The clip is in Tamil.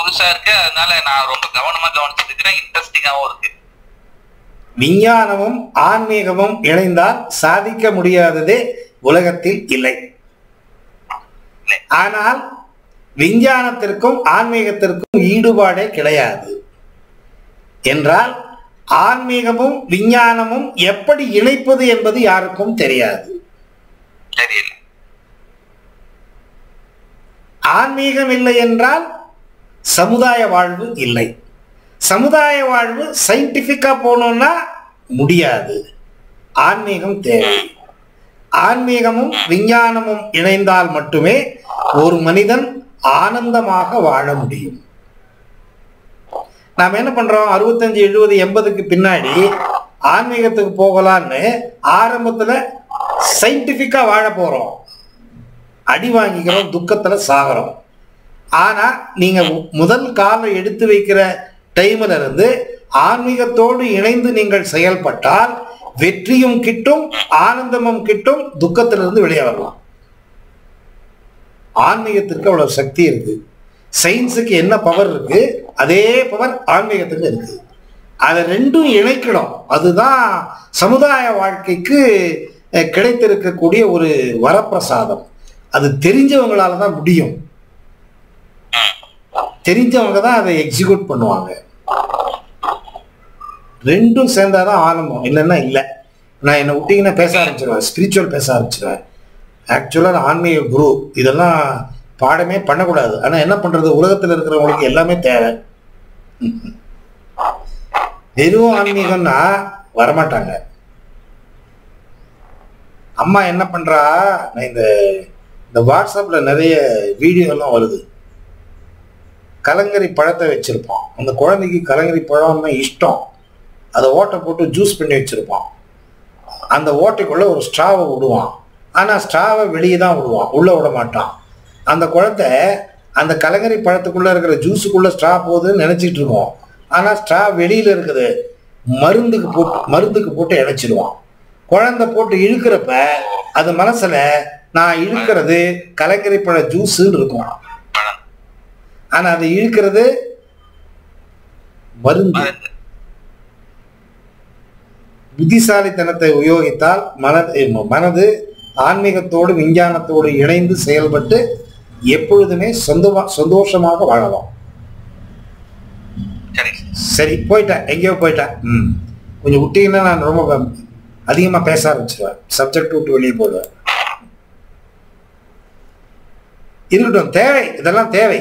புதுசா இருக்கு, அதனால நான் ரொம்ப கவனமா கவனிச்சுட்டு இருக்கிறேன். இன்ட்ரெஸ்டிங்காவும் இருக்கு. விஞ்ஞானமும் ஆன்மீகமும் இணைந்தால் சாதிக்க முடியாததே உலகத்தில் இல்லை. ஆனால் விஞ்ஞானத்திற்கும் ஆன்மீகத்திற்கும் ஈடுபாடே கிடையாது என்றால் ஆன்மீகமும் விஞ்ஞானமும் எப்படி இணைப்பது என்பது யாருக்கும் தெரியாது. ஆன்மீகம் இல்லை என்றால் சமுதாய வாழ்வு இல்லை. சமுதாய வாழ்வு சயின்டிபிக்கா போனோம்னா முடியாது. ஆன்மீகம் தேவை. ஆன்மீகமும் விஞ்ஞானமும் இணைந்தால் மட்டுமே ஒரு மனிதன் ஆனந்தமாக வாழ முடியும். நாம் என்ன பண்றோம், 65, 70, 80க்கு பின்னாடி ஆன்மீகத்துக்கு போகலான்னு ஆரம்பத்துல சயின்டிபிக்கா வாழ போறோம், அடி வாங்கிக்கிறோம், துக்கத்துல சாகிறோம். ஆனா நீங்க முதல் காலம் எடுத்து வைக்கிற டைம்ல இருந்து ஆன்மீகத்தோடு இணைந்து நீங்கள் செயல்பட்டால் வெற்றியும் கிட்டும், ஆனந்தமும் கிட்டும், துக்கத்திலிருந்து வெளியே வரலாம். ஆன்மீகத்திற்கு அவ்வளவு சக்தி இருக்கு. சயின்ஸுக்கு என்ன பவர் இருக்கு அதே பவர் ஆன்மீகத்துக்கு இருக்கு. அதை ரெண்டும் இணைக்கணும். அதுதான் சமுதாய வாழ்க்கைக்கு கிடைத்திருக்கக்கூடிய ஒரு வரப்பிரசாதம். அது தெரிஞ்சவங்களால தான் முடியும். தெரிஞ்சவங்க தான் அதை எக்ஸிக்யூட் பண்ணுவாங்க. ரெண்டும் சேர்ந்தாதான் ஆனந்தம், இல்லைன்னா இல்லை. நான் என்னை விட்டீங்கன்னா பேச ஆரம்பிச்சிருவேன், ஸ்பிரிச்சுவல் பேச ஆரம்பிச்சிருவேன். ஆக்சுவலாக ஆன்மீக குரு இதெல்லாம் பாடமே பண்ணக்கூடாது. ஆனால் என்ன பண்றது, உலகத்தில் இருக்கிறவங்களுக்கு எல்லாமே தேவை. வெறும் ஆன்மீகம்னா வரமாட்டாங்க. அம்மா என்ன பண்றா, நான் இந்த வாட்ஸ்அப்ல நிறைய வீடியோ எல்லாம் வருது. கலங்கரி பழத்தை வச்சிருப்போம். அந்த குழந்தைக்கு கலங்கரி பழம்னா இஷ்டம். அதை ஓட்டை போட்டு ஜூஸ் பண்ணி வச்சிருப்பான். அந்த ஓட்டைக்குள்ள ஒரு ஸ்ட்ராவை விடுவான். ஆனா ஸ்ட்ராவை வெளியே தான் விடுவான், உள்ள விட மாட்டான். அந்த குழந்தை அந்த கலங்கரி பழத்துக்குள்ள இருக்கிற ஜூஸுக்குள்ள ஸ்ட்ரா போகுதுன்னு நினைச்சிட்டு இருக்கோம். ஆனா ஸ்ட்ரா வெளியில இருக்குது. மருந்துக்கு போட்டு இணைச்சிடுவான். குழந்தை போட்டு இழுக்கிறப்ப அது மனசுல நான் இழுக்கிறது கலங்கரி பழ ஜூஸ்ன்னு இருக்கும். ஆனா அது இழுக்கிறது மருந்து. புத்திசாலித்தனத்தை உபயோகித்தால் மனது ஆன்மீகத்தோடு விஞ்ஞானத்தோடு இணைந்து செயல்பட்டு எப்பொழுதுமே சந்தோஷமாக வாழலாம். சரி, போயிட்டேன், எங்கேயோ போயிட்டேன். கொஞ்சம் விட்டீங்கன்னா நான் ரொம்ப அதிகமா பேச ஆரம்பிச்சிருவேன், சப்ஜெக்ட் விட்டு வெளியே போடுவேன். இருக்கட்டும், தேவை, இதெல்லாம் தேவை.